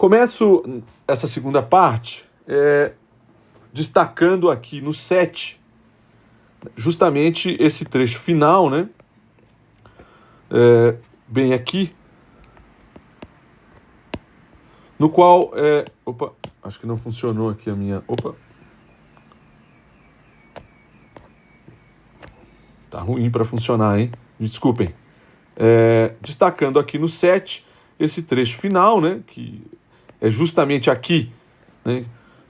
Começo essa segunda parte destacando aqui no 7, justamente esse trecho final, né? Bem aqui, no qual opa, acho que não funcionou aqui a minha. Opa! Tá ruim para funcionar, hein? Me desculpem. Destacando aqui no 7 esse trecho final, né? Que é justamente aqui, né,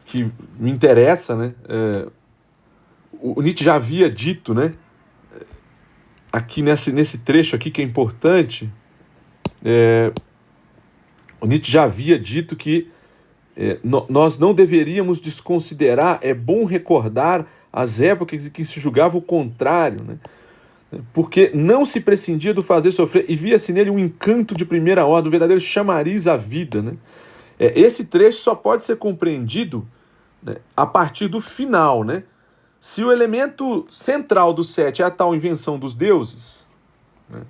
que me interessa, né? O Nietzsche já havia dito, né? Aqui nesse trecho aqui que é importante, o Nietzsche já havia dito que nós não deveríamos desconsiderar, é bom recordar as épocas em que se julgava o contrário, né? Porque não se prescindia do fazer sofrer e via-se nele um encanto de primeira ordem, um verdadeiro chamariz à vida, né? Esse trecho só pode ser compreendido, né, a partir do final, né? Se o elemento central do 7 é a tal invenção dos deuses, né,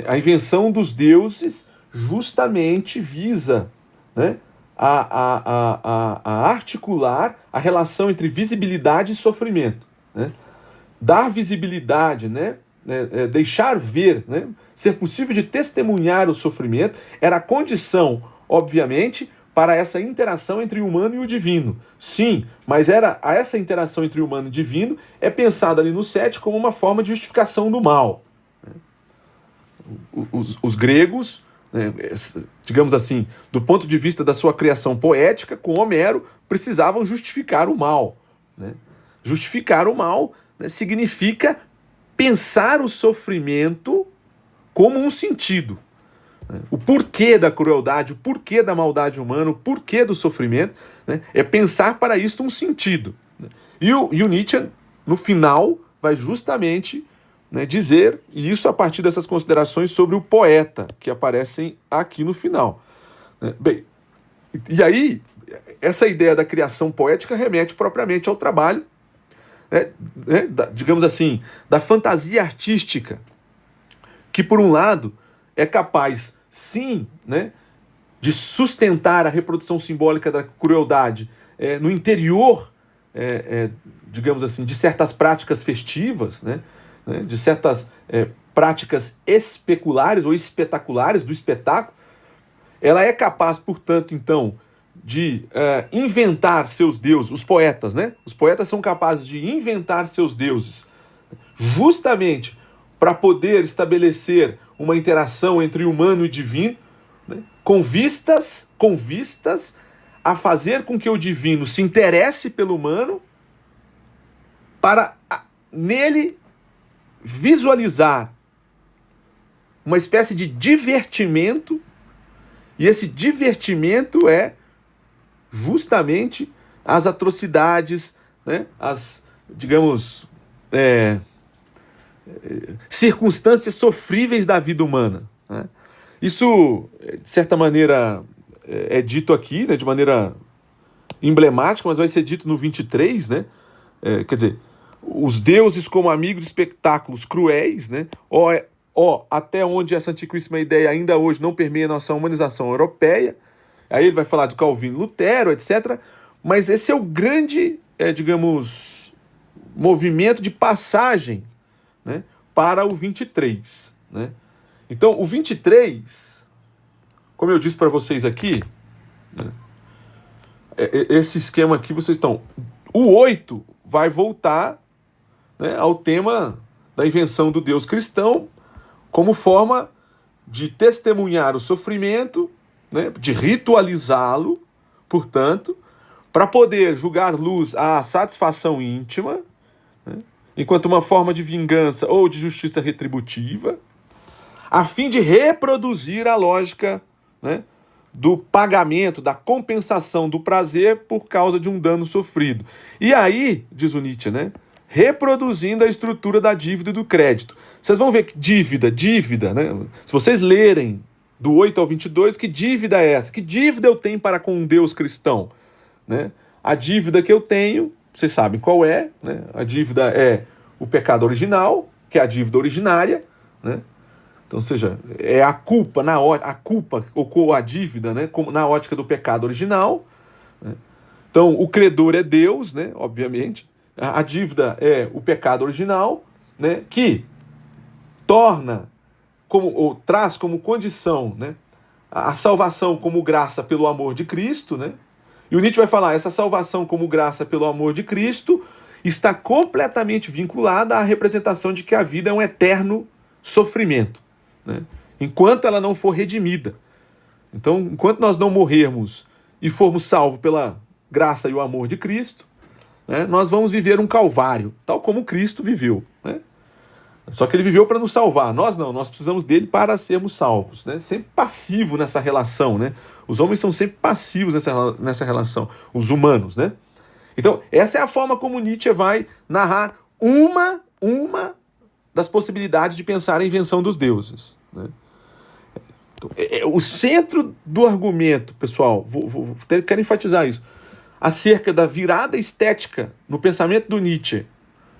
a invenção dos deuses justamente visa, né, a articular a relação entre visibilidade e sofrimento, né? Dar visibilidade, né? Deixar ver, né? Ser possível de testemunhar o sofrimento era a condição, obviamente, para essa interação entre o humano e o divino. Sim, mas essa interação entre o humano e o divino é pensada ali no 7 como uma forma de justificação do mal. Os gregos, né, digamos assim, do ponto de vista da sua criação poética, com Homero, precisavam justificar o mal, né? Justificar o mal, né, significa pensar o sofrimento como um sentido. O porquê da crueldade, o porquê da maldade humana, o porquê do sofrimento, né, é pensar para isto um sentido. E o Nietzsche, no final, vai justamente, né, dizer, e isso a partir dessas considerações sobre o poeta, que aparecem aqui no final. Bem, e aí, essa ideia da criação poética remete propriamente ao trabalho, digamos assim, da fantasia artística, que, por um lado, é capaz, sim, né, de sustentar a reprodução simbólica da crueldade no interior, digamos assim, de certas práticas festivas, né, de certas práticas especulares ou espetaculares do espetáculo. Ela é capaz, portanto, então, de inventar seus deuses, os poetas, né? Os poetas são capazes de inventar seus deuses, justamente para poder estabelecer uma interação entre humano e divino, né? com vistas a fazer com que o divino se interesse pelo humano, para nele visualizar uma espécie de divertimento, e esse divertimento é justamente as atrocidades, né, as, digamos, circunstâncias sofríveis da vida humana, né? Isso, de certa maneira, é dito aqui, né, de maneira emblemática, mas vai ser dito no 23, né? Quer dizer, os deuses como amigos de espetáculos cruéis, né? Até onde essa antiquíssima ideia ainda hoje não permeia a nossa humanização europeia. Aí ele vai falar do Calvino, Lutero, etc. Mas esse é o grande, digamos, movimento de passagem, né, para o 23. Né? Então, o 23, como eu disse para vocês aqui, né, esse esquema aqui, vocês estão... O 8 vai voltar, né, ao tema da invenção do Deus cristão como forma de testemunhar o sofrimento, né, de ritualizá-lo, portanto, para poder julgar luz à satisfação íntima, né, enquanto uma forma de vingança ou de justiça retributiva, a fim de reproduzir a lógica, né, do pagamento, da compensação do prazer por causa de um dano sofrido. E aí, diz o Nietzsche, né, reproduzindo a estrutura da dívida e do crédito. Vocês vão ver que dívida, né? Se vocês lerem do 8 ao 22, que dívida é essa? Que dívida eu tenho para com um Deus cristão? Né? A dívida que eu tenho, vocês sabem qual é, né? A dívida é o pecado original, que é a dívida originária, né? Então, ou seja, é a culpa, a culpa ou a dívida, né, como na ótica do pecado original, né? Então, o credor é Deus, né, obviamente. A dívida é o pecado original, né, que torna, ou traz como condição, né, a salvação como graça pelo amor de Cristo, né? E o Nietzsche vai falar, essa salvação como graça pelo amor de Cristo está completamente vinculada à representação de que a vida é um eterno sofrimento, né? Enquanto ela não for redimida. Então, enquanto nós não morrermos e formos salvos pela graça e o amor de Cristo, né, nós vamos viver um calvário, tal como Cristo viveu, né? Só que ele viveu para nos salvar. Nós não, nós precisamos dele para sermos salvos, né? Sempre passivo nessa relação, né? Os homens são sempre passivos nessa relação, os humanos, né? Então, essa é a forma como Nietzsche vai narrar uma das possibilidades de pensar a invenção dos deuses, né? Então, o centro do argumento, pessoal, quero enfatizar isso, acerca da virada estética no pensamento do Nietzsche,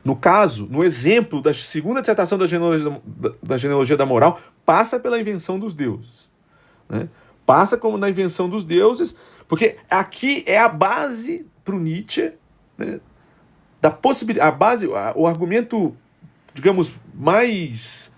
no caso, no exemplo da segunda dissertação da genealogia da moral, passa pela invenção dos deuses, né? Passa como na invenção dos deuses, porque aqui é a base para o Nietzsche, né, da possibilidade, a base, o argumento, digamos, mais,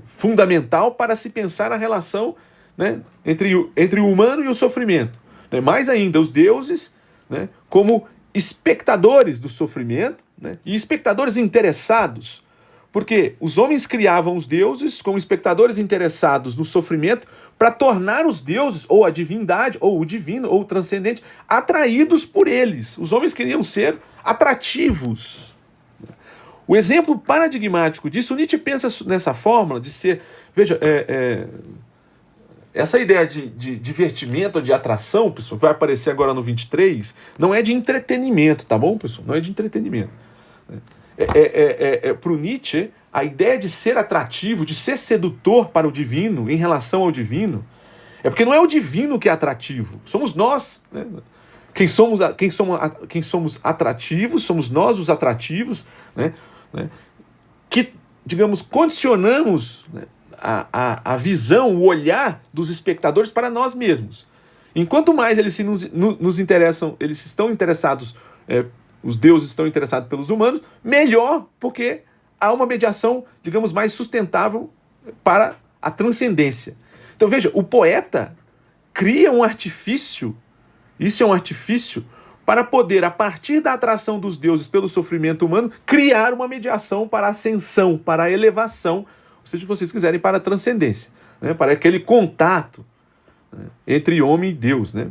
fundamental para se pensar a relação, né, entre o humano e o sofrimento, né? Mais ainda, os deuses, né, como espectadores do sofrimento, né, e espectadores interessados, porque os homens criavam os deuses como espectadores interessados no sofrimento para tornar os deuses, ou a divindade, ou o divino, ou o transcendente, atraídos por eles. Os homens queriam ser atrativos. O exemplo paradigmático disso, o Nietzsche pensa nessa fórmula de ser... Veja, essa ideia de divertimento, de atração, pessoal, que vai aparecer agora no 23, não é de entretenimento, tá bom, pessoal? Não é de entretenimento. Para o Nietzsche, a ideia de ser atrativo, de ser sedutor para o divino, em relação ao divino, é porque não é o divino que é atrativo, somos nós, né? Quem somos atrativos, somos nós os atrativos, né? Que, digamos, condicionamos, né, a visão, o olhar dos espectadores para nós mesmos. Enquanto mais eles nos interessam, eles estão interessados, os deuses estão interessados pelos humanos, melhor, porque há uma mediação, digamos, mais sustentável para a transcendência. Então veja, o poeta cria um artifício, isso é um artifício, para poder, a partir da atração dos deuses pelo sofrimento humano, criar uma mediação para a ascensão, para a elevação, ou seja, se vocês quiserem, para a transcendência, né? Para aquele contato, né, entre homem e Deus, né?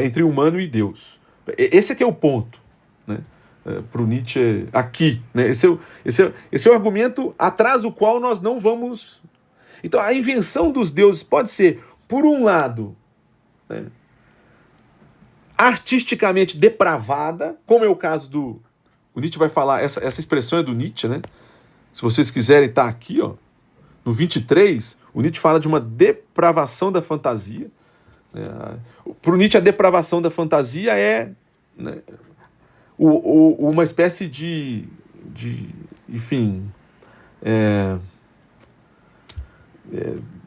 Entre humano e Deus. Esse aqui é o ponto, né? Para o Nietzsche aqui, né? Esse é o argumento atrás do qual nós não vamos... Então, a invenção dos deuses pode ser, por um lado, né, artisticamente depravada, como é o caso do... O Nietzsche vai falar, essa expressão é do Nietzsche, né? Se vocês quiserem, está aqui, ó, no 23, o Nietzsche fala de uma depravação da fantasia. Para o Nietzsche, a depravação da fantasia é, né, uma espécie enfim,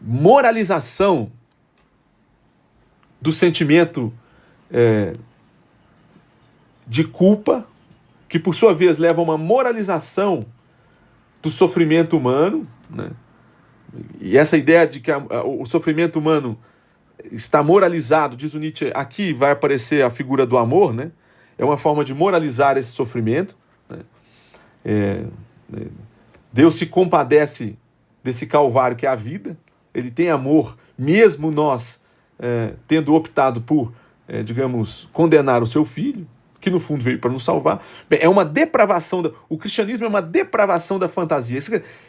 moralização do sentimento de culpa, que por sua vez leva a uma moralização do sofrimento humano, né? E essa ideia de que o sofrimento humano está moralizado, diz o Nietzsche, aqui vai aparecer a figura do amor, né? É uma forma de moralizar esse sofrimento, né? Deus se compadece desse calvário que é a vida, ele tem amor, mesmo nós tendo optado por, digamos, condenar o seu filho, que no fundo veio para nos salvar. Bem, é uma depravação, o cristianismo é uma depravação da fantasia,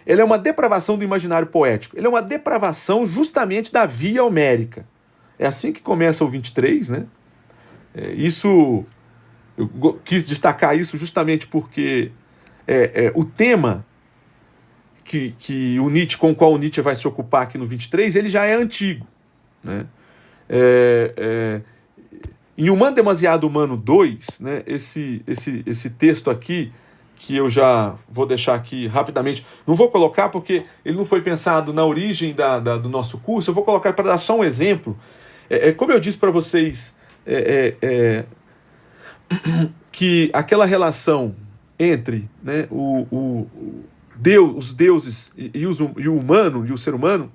ele é uma depravação do imaginário poético, ele é uma depravação justamente da via homérica. É assim que começa o 23, né? Eu quis destacar isso justamente porque o tema com o qual o Nietzsche vai se ocupar aqui no 23, ele já é antigo, né? Em Humano Demasiado Humano 2, né, esse texto aqui que eu já vou deixar aqui rapidamente. Não vou colocar porque ele não foi pensado na origem do nosso curso, eu vou colocar para dar só um exemplo. Como eu disse para vocês, que aquela relação entre, né, os deuses e o humano, e o ser humano,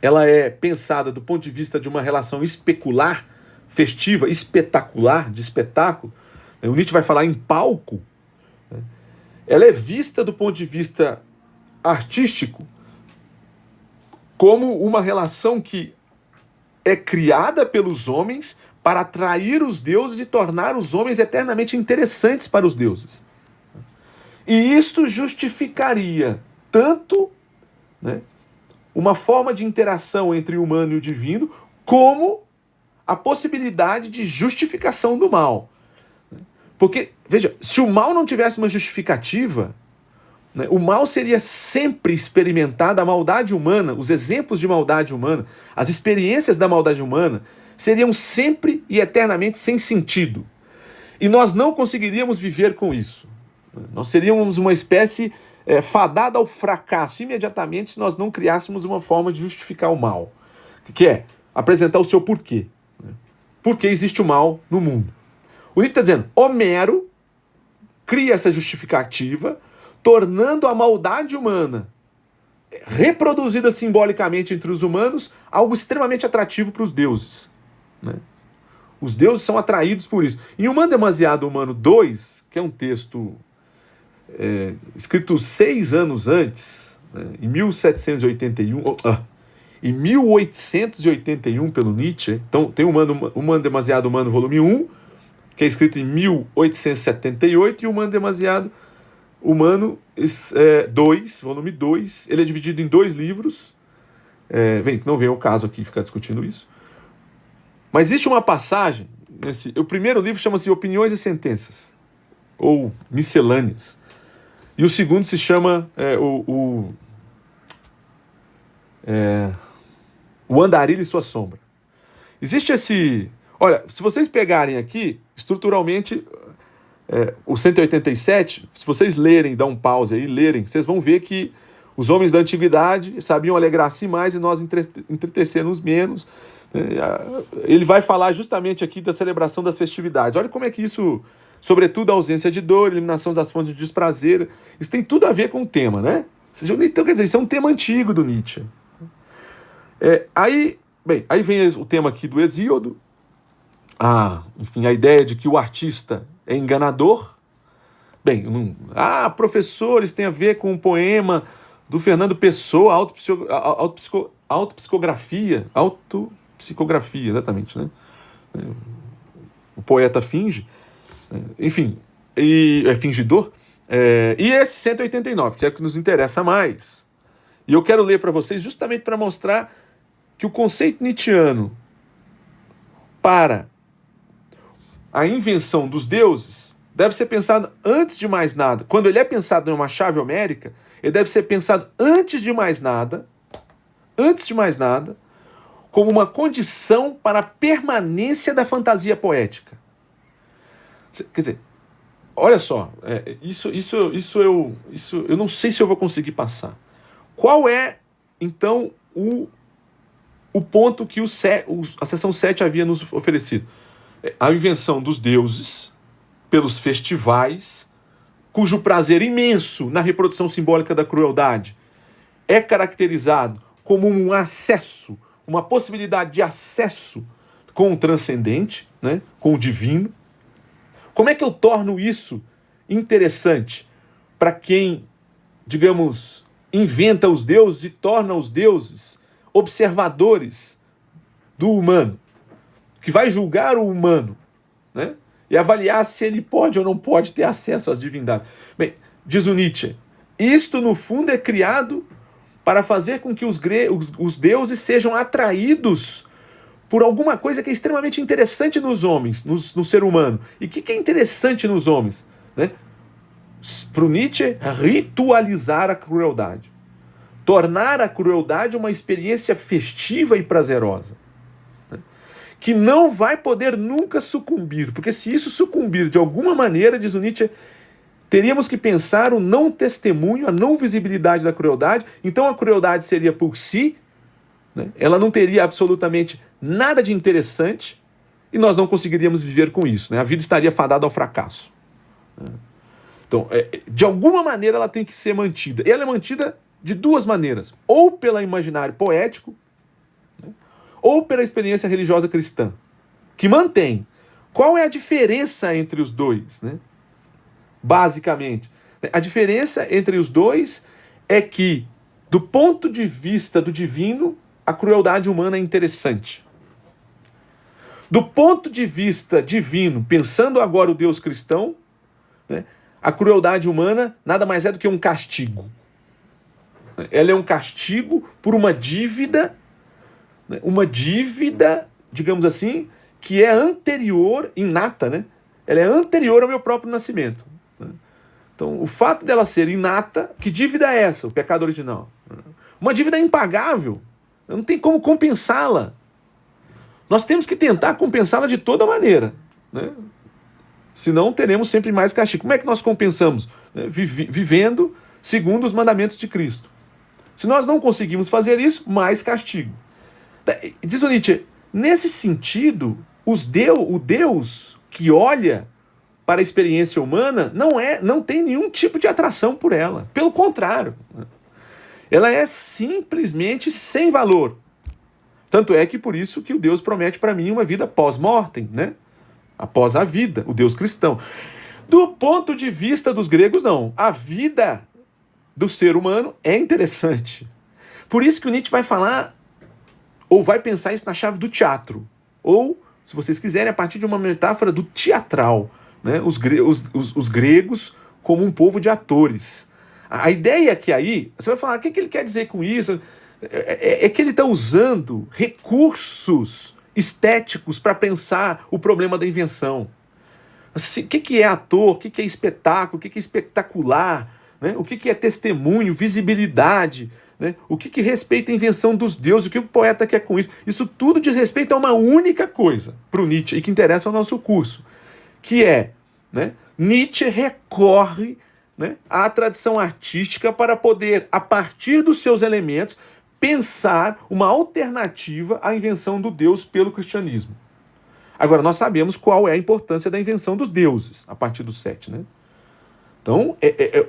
ela é pensada do ponto de vista de uma relação especular, festiva, espetacular, de espetáculo. O Nietzsche vai falar em palco. Ela é vista do ponto de vista artístico como uma relação que é criada pelos homens para atrair os deuses e tornar os homens eternamente interessantes para os deuses. E isto justificaria tanto, né, uma forma de interação entre o humano e o divino, como a possibilidade de justificação do mal. Porque, veja, se o mal não tivesse uma justificativa, né, o mal seria sempre experimentado, a maldade humana, os exemplos de maldade humana, as experiências da maldade humana, seriam sempre e eternamente sem sentido. E nós não conseguiríamos viver com isso. Nós seríamos uma espécie fadada ao fracasso imediatamente se nós não criássemos uma forma de justificar o mal, que é apresentar o seu porquê. Por que existe o mal no mundo? O Nietzsche está dizendo, Homero cria essa justificativa, tornando a maldade humana, reproduzida simbolicamente entre os humanos, algo extremamente atrativo para os deuses. Né? Os deuses são atraídos por isso. Em Humano Demasiado Humano 2, que é um texto escrito 6 anos antes, né, em 1881 pelo Nietzsche, então tem Humano Demasiado Humano, volume 1, que é escrito em 1878, e o Humano Demasiado Humano 2, volume 2, ele é dividido em 2 livros, não vem ao caso aqui ficar discutindo isso, mas existe uma passagem, o primeiro livro chama-se Opiniões e Sentenças, ou Miscelâneas, e o segundo se chama O Andarilho e Sua Sombra. Existe esse... Olha, se vocês pegarem aqui, estruturalmente, o 187, se vocês lerem, dá um pause aí, lerem, vocês vão ver que os homens da antiguidade sabiam alegrar-se mais e nós entristecer-nos menos. Ele vai falar justamente aqui da celebração das festividades. Olha como é que isso, sobretudo a ausência de dor, eliminação das fontes de desprazer, isso tem tudo a ver com o tema, né? Então, quer dizer, isso é um tema antigo do Nietzsche. Aí vem o tema aqui do Hesíodo, enfim, a ideia de que o artista é enganador. Professores, tem a ver com um poema do Fernando Pessoa, autopsicografia, exatamente, né? O poeta finge, enfim, e é fingidor. E esse 189, que é o que nos interessa mais. E eu quero ler para vocês justamente para mostrar que o conceito nietzschiano para a invenção dos deuses deve ser pensado antes de mais nada. Quando ele é pensado em uma chave homérica, ele deve ser pensado antes de mais nada, como uma condição para a permanência da fantasia poética. Quer dizer, olha só, isso eu não sei se eu vou conseguir passar. Qual é, então, o ponto que a seção 7 havia nos oferecido? A invenção dos deuses pelos festivais, cujo prazer imenso na reprodução simbólica da crueldade é caracterizado como um acesso, uma possibilidade de acesso com o transcendente, né, com o divino. Como é que eu torno isso interessante para quem, digamos, inventa os deuses e torna os deuses observadores do humano, que vai julgar o humano, né, e avaliar se ele pode ou não pode ter acesso às divindades? Bem, diz o Nietzsche, isto no fundo é criado para fazer com que os deuses sejam atraídos por alguma coisa que é extremamente interessante nos homens, no ser humano. E o que é interessante nos homens? Né? Para o Nietzsche, ritualizar a crueldade. Tornar a crueldade uma experiência festiva e prazerosa. Né? Que não vai poder nunca sucumbir, porque se isso sucumbir de alguma maneira, diz o Nietzsche, teríamos que pensar o não testemunho, a não visibilidade da crueldade. Então a crueldade seria por si, né? Ela não teria absolutamente nada de interessante e nós não conseguiríamos viver com isso, né? A vida estaria fadada ao fracasso. Então, de alguma maneira ela tem que ser mantida. E ela é mantida de duas maneiras. Ou pelo imaginário poético, né? Ou pela experiência religiosa cristã, que mantém. Qual é a diferença entre os dois, né? Basicamente, a diferença entre os dois é que, do ponto de vista do divino, a crueldade humana é interessante. Do ponto de vista divino, pensando agora o Deus cristão, né, a crueldade humana nada mais é do que um castigo. Ela é um castigo por uma dívida, né, digamos assim, que é anterior, inata, né? Ela é anterior ao meu próprio nascimento. Então, o fato dela ser inata, que dívida é essa, o pecado original? Uma dívida impagável. Não tem como compensá-la. Nós temos que tentar compensá-la de toda maneira, né? Senão teremos sempre mais castigo. Como é que nós compensamos? Vivendo segundo os mandamentos de Cristo. Se nós não conseguimos fazer isso, mais castigo. Diz o Nietzsche, nesse sentido, o Deus que olha para a experiência humana não tem nenhum tipo de atração por ela. Pelo contrário, ela é simplesmente sem valor. Tanto é que por isso que o Deus promete para mim uma vida pós-mortem, né? Após a vida, o Deus cristão. Do ponto de vista dos gregos, não. A vida do ser humano é interessante. Por isso que o Nietzsche vai falar, ou vai pensar isso na chave do teatro. Ou, se vocês quiserem, a partir de uma metáfora do teatral. Né? Os gregos como um povo de atores. A ideia é que aí, você vai falar, o que ele quer dizer com isso? É que ele está usando recursos estéticos para pensar o problema da invenção. Assim, o que é ator, o que é espetáculo, o que é espetacular, né? O que é testemunho, visibilidade, né? O que respeita a invenção dos deuses, o que o poeta quer com isso. Isso tudo diz respeito a uma única coisa para o Nietzsche e que interessa ao nosso curso, que é, né, Nietzsche recorre, né, à tradição artística para poder, a partir dos seus elementos, pensar uma alternativa à invenção do Deus pelo cristianismo. Agora, nós sabemos qual é a importância da invenção dos deuses, a partir do 7, né? Então,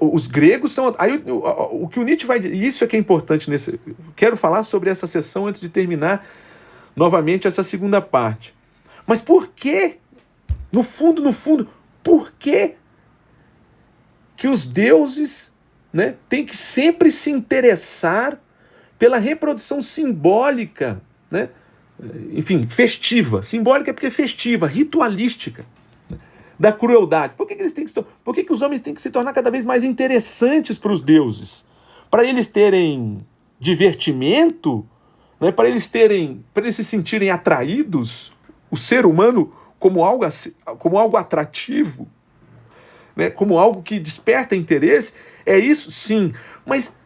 os gregos são... Aí, o que o Nietzsche vai dizer, e isso é que é importante nesse... Quero falar sobre essa sessão antes de terminar novamente essa segunda parte. Mas por que, no fundo, por que os deuses, né, têm que sempre se interessar pela reprodução simbólica, né? Enfim, festiva. Simbólica porque é festiva, ritualística, né, da crueldade. Por que os homens têm que se tornar cada vez mais interessantes para os deuses? Para eles terem divertimento, né? Para eles se sentirem atraídos, o ser humano como algo atrativo, né? Como algo que desperta interesse. É isso? Sim. Mas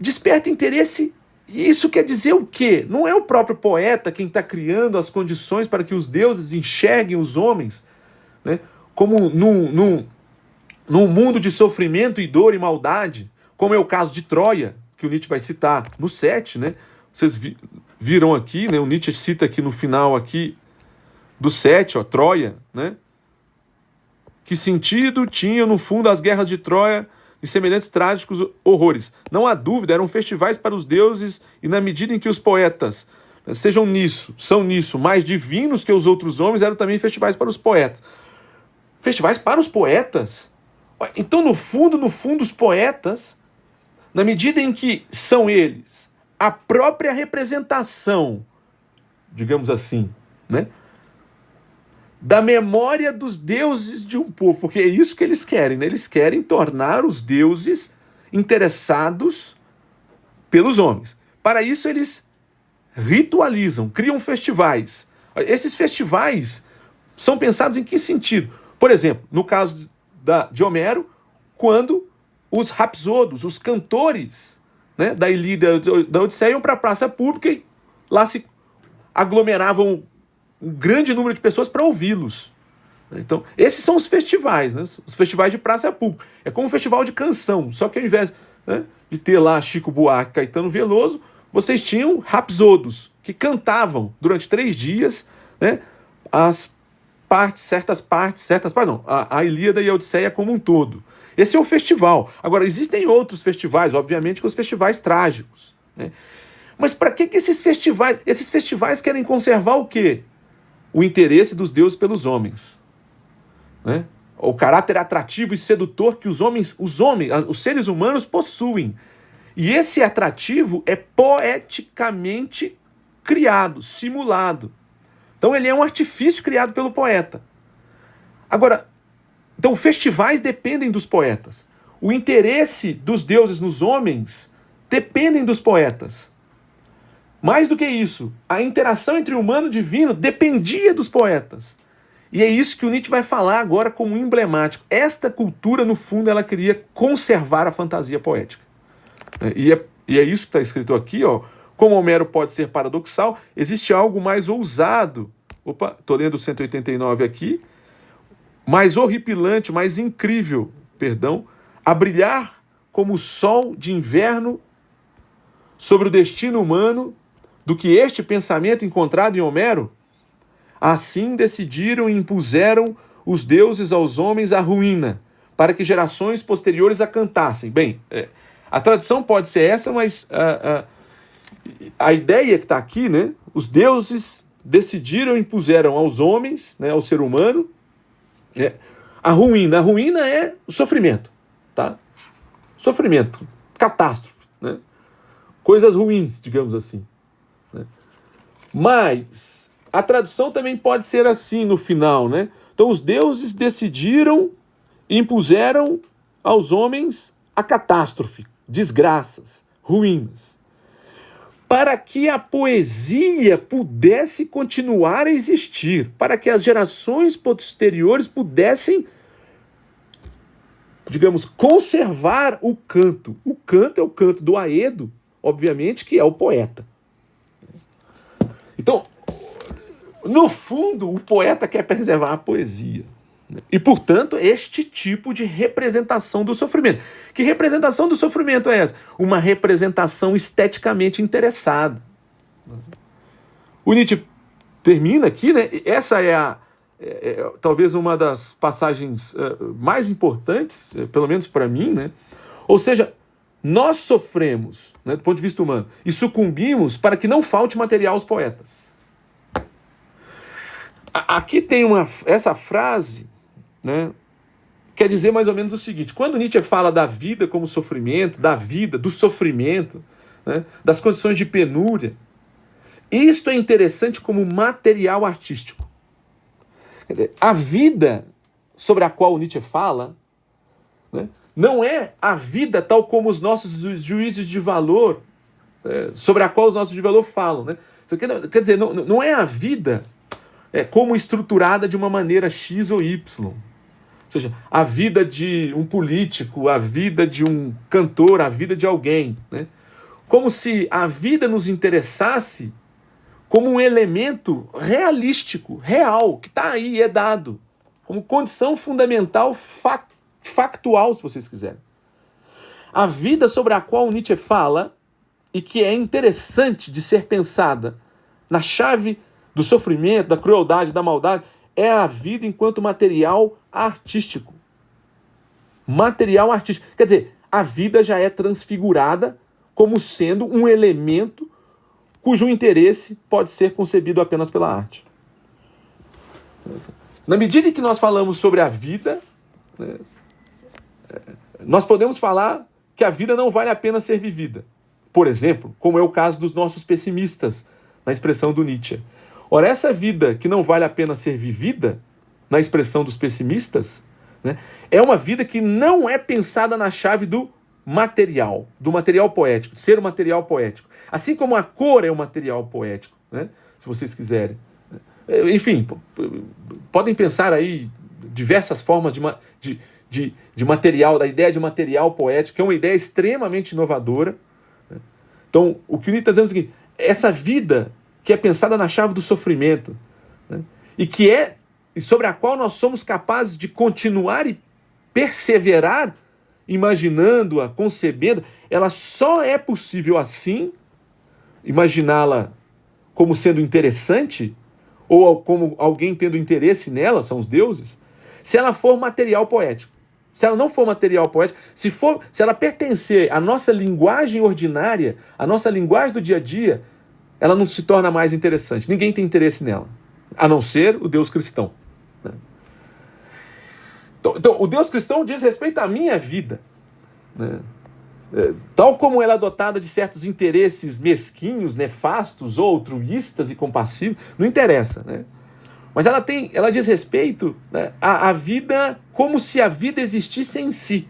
desperta interesse, isso quer dizer o quê? Não é o próprio poeta quem está criando as condições para que os deuses enxerguem os homens, né, como num mundo de sofrimento e dor e maldade, como é o caso de Troia, que o Nietzsche vai citar no 7, né? Vocês viram aqui, né? O Nietzsche cita aqui no final aqui do 7, ó, Troia, né? Que sentido tinha no fundo as guerras de Troia e semelhantes trágicos horrores? Não há dúvida, eram festivais para os deuses, e na medida em que os poetas são nisso mais divinos que os outros homens, eram também festivais para os poetas. Festivais para os poetas? Então, no fundo, os poetas, na medida em que são eles a própria representação, digamos assim, né, da memória dos deuses de um povo, porque é isso que eles querem, né? Eles querem tornar os deuses interessados pelos homens. Para isso eles ritualizam, criam festivais. Esses festivais são pensados em que sentido? Por exemplo, no caso de Homero, quando os rapsodos, os cantores, né, da Ilíada, da Odisseia, iam para a praça pública e lá se aglomeravam um grande número de pessoas para ouvi-los. Então, esses são os festivais, né? Os festivais de praça pública. É como um festival de canção, só que ao invés, né, de ter lá Chico Buarque, Caetano Veloso, vocês tinham rapsodos, que cantavam durante 3 dias, né, certas partes, não, a Ilíada e a Odisseia como um todo. Esse é o festival. Agora, existem outros festivais, obviamente, que os festivais trágicos, né? Mas para que esses festivais? Esses festivais querem conservar o quê? O interesse dos deuses pelos homens, né? O caráter atrativo e sedutor que os seres humanos possuem. E esse atrativo é poeticamente criado, simulado. Então ele é um artifício criado pelo poeta. Agora, então festivais dependem dos poetas. O interesse dos deuses nos homens dependem dos poetas. Mais do que isso, a interação entre o humano e o divino dependia dos poetas. E é isso que o Nietzsche vai falar agora como emblemático. Esta cultura, no fundo, ela queria conservar a fantasia poética. E é isso que está escrito aqui, ó. Como Homero pode ser paradoxal, existe algo mais ousado. Opa, estou lendo o 189 aqui. Mais horripilante, mais incrível, a brilhar como o sol de inverno sobre o destino humano do que este pensamento encontrado em Homero. Assim decidiram e impuseram os deuses aos homens a ruína, para que gerações posteriores a cantassem. Bem, a tradução pode ser essa, mas a ideia que está aqui, né? Os deuses decidiram e impuseram aos homens, né, ao ser humano, a ruína. A ruína é o sofrimento, tá? Sofrimento, catástrofe, né? Coisas ruins, digamos assim, né? Mas a tradução também pode ser assim no final, né? Então os deuses decidiram e impuseram aos homens a catástrofe, desgraças, ruínas, para que a poesia pudesse continuar a existir, para que as gerações posteriores pudessem, digamos, conservar o canto. O canto é o canto do Aedo, obviamente, que é o poeta. Então, no fundo, o poeta quer preservar a poesia. E, portanto, este tipo de representação do sofrimento. Que representação do sofrimento é essa? Uma representação esteticamente interessada. O Nietzsche termina aqui, né? Essa é talvez uma das passagens mais importantes, pelo menos para mim, né? Ou seja, nós sofremos, né, do ponto de vista humano, e sucumbimos para que não falte material aos poetas. Aqui tem essa frase, né, quer dizer mais ou menos o seguinte: quando Nietzsche fala da vida como sofrimento, da vida, do sofrimento, né, das condições de penúria, isto é interessante como material artístico. Quer dizer, a vida sobre a qual Nietzsche fala, né, não é a vida tal como os nossos juízos de valor, sobre a qual os nossos juízes de valor falam. Né? Quer dizer, não é a vida como estruturada de uma maneira X ou Y. Ou seja, a vida de um político, a vida de um cantor, a vida de alguém. Né? Como se a vida nos interessasse como um elemento realístico, real, que está aí, é dado, como condição fundamental, factual, se vocês quiserem. A vida sobre a qual Nietzsche fala, e que é interessante de ser pensada na chave do sofrimento, da crueldade, da maldade, é a vida enquanto material artístico. Material artístico. Quer dizer, a vida já é transfigurada como sendo um elemento cujo interesse pode ser concebido apenas pela arte. Na medida em que nós falamos sobre a vida, né, nós podemos falar que a vida não vale a pena ser vivida. Por exemplo, como é o caso dos nossos pessimistas, na expressão do Nietzsche. Ora, essa vida que não vale a pena ser vivida, na expressão dos pessimistas, né, é uma vida que não é pensada na chave do material poético, de ser um material poético. Assim como a cor é um material poético, né, se vocês quiserem. Enfim, podem pensar aí diversas formas de material, da ideia de material poético, que é uma ideia extremamente inovadora. Então, o que o Nietzsche está dizendo é o seguinte: essa vida que é pensada na chave do sofrimento, né, e que é e sobre a qual nós somos capazes de continuar e perseverar, imaginando-a, concebendo, ela só é possível assim, imaginá-la como sendo interessante, ou como alguém tendo interesse nela, são os deuses, se ela for material poético. Se ela não for material poético, se ela pertencer à nossa linguagem ordinária, à nossa linguagem do dia a dia, ela não se torna mais interessante. Ninguém tem interesse nela, a não ser o Deus cristão. Então, o Deus cristão diz respeito à minha vida, né? Tal como ela é dotada de certos interesses mesquinhos, nefastos, ou altruístas e compassivos, não interessa, né? Mas ela diz respeito, né, à vida como se a vida existisse em si.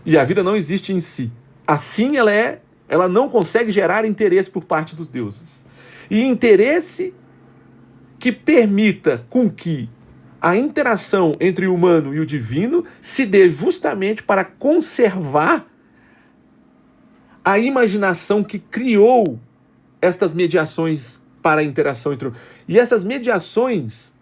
E a vida não existe em si. Assim ela não consegue gerar interesse por parte dos deuses. E interesse que permita com que a interação entre o humano e o divino se dê justamente para conservar a imaginação que criou estas mediações para a interação entre o... E essas mediações,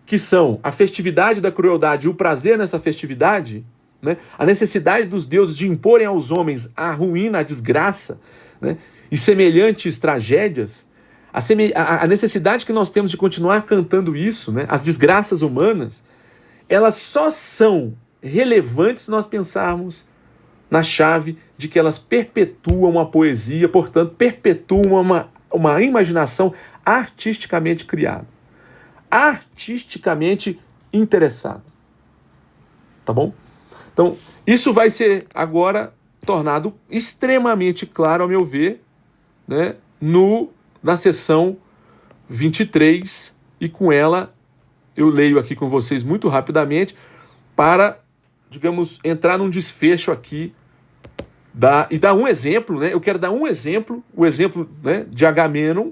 que são a festividade da crueldade e o prazer nessa festividade, né? A necessidade dos deuses de imporem aos homens a ruína, a desgraça, né? E semelhantes tragédias, a necessidade que nós temos de continuar cantando isso, né? As desgraças humanas, elas só são relevantes se nós pensarmos na chave de que elas perpetuam a poesia, portanto, perpetuam uma imaginação artisticamente criada, artisticamente interessada. Tá bom? Então, isso vai ser agora tornado extremamente claro, ao meu ver, né, na seção 23, e com ela eu leio aqui com vocês muito rapidamente para, digamos, entrar num desfecho aqui e dar um exemplo, né? Eu quero dar um exemplo, o exemplo, né, de Agamenon,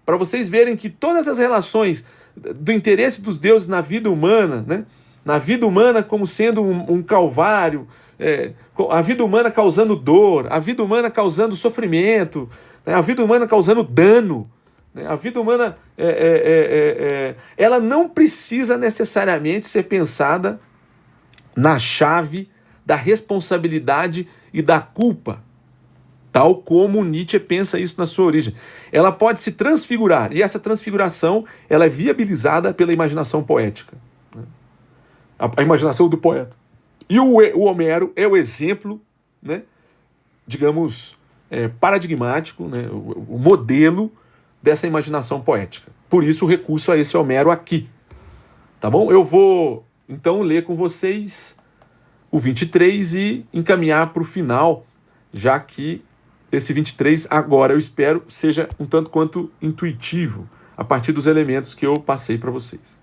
para vocês verem que todas as relações do interesse dos deuses na vida humana, né, na vida humana como sendo um calvário, a vida humana causando dor, a vida humana causando sofrimento, né, a vida humana causando dano, né, a vida humana, ela não precisa necessariamente ser pensada na chave da responsabilidade e da culpa, tal como Nietzsche pensa isso na sua origem. Ela pode se transfigurar, e essa transfiguração ela é viabilizada pela imaginação poética, né? A imaginação do poeta. E o Homero é o exemplo, né, digamos, paradigmático, né, o modelo dessa imaginação poética. Por isso o recurso a esse Homero aqui. Tá bom? Eu vou, então, ler com vocês o 23 e encaminhar para o final, já que esse 23, agora eu espero, seja um tanto quanto intuitivo, a partir dos elementos que eu passei para vocês.